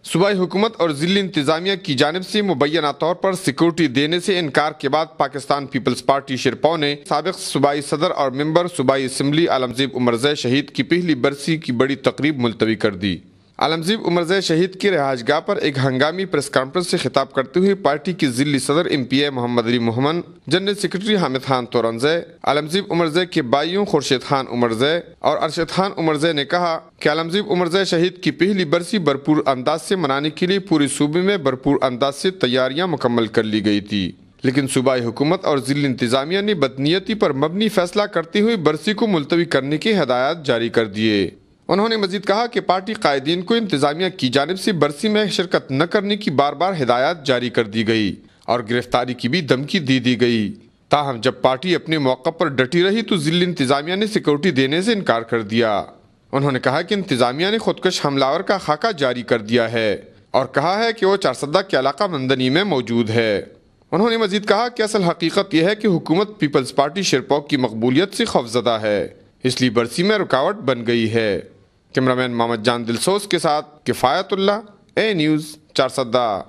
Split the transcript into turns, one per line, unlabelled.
صوبائی حکومت اور ضلعی انتظامیہ کی جانب سے مبینہ طور پر سیکورٹی دینے سے انکار کے بعد پاکستان پیپلز پارٹی شرپو نے سابق صوبائی صدر اور ممبر صوبائی اسمبلی عالمزیب عمرزئی شہید کی پہلی برسی کی بڑی تقریب ملتوی کر دی۔ عالمزیب عمرزئی شہید کی رہائش گاہ پر ایک ہنگامی پریس کانفرنس سے خطاب کرتے ہوئے پارٹی کے ضلعی صدر ایم پی اے محمد علی مومن، جنرل سیکرٹری حامد خان تورنزئی، عالمزیب عمرزئی کے بھائیوں خورشید خان عمرزئی اور ارشد خان عمرزئی نے کہا کہ عالمزیب عمرزئی شہید کی پہلی برسی بھرپور انداز سے منانے کے لیے پورے صوبے میں بھرپور انداز سے تیاریاں مکمل کر لی گئی تھی، لیکن صوبائی حکومت اور ضلعی انتظامیہ نے بدنیتی پر مبنی فیصلہ کرتے ہوئے برسی کو ملتوی کرنے کے ہدایات جاری کر دیے۔ انہوں نے مزید کہا کہ پارٹی قائدین کو انتظامیہ کی جانب سے برسی میں شرکت نہ کرنے کی بار بار ہدایات جاری کر دی گئی اور گرفتاری کی بھی دھمکی دی گئی، تاہم جب پارٹی اپنے موقع پر ڈٹی رہی تو ضلعی انتظامیہ نے سیکورٹی دینے سے انکار کر دیا۔ انہوں نے کہا کہ انتظامیہ نے خودکش حملہ آور کا خاکہ جاری کر دیا ہے اور کہا ہے کہ وہ چارسدہ کے علاقہ مندنی میں موجود ہے۔ انہوں نے مزید کہا کہ اصل حقیقت یہ ہے کہ حکومت پیپلز پارٹی شرپو کی مقبولیت سے خوفزدہ ہے، اس لیے برسی میں رکاوٹ بن گئی ہے۔ کیمرامین محمد جان دلسوز کے ساتھ کفایت اللہ، اے نیوز چارسدہ۔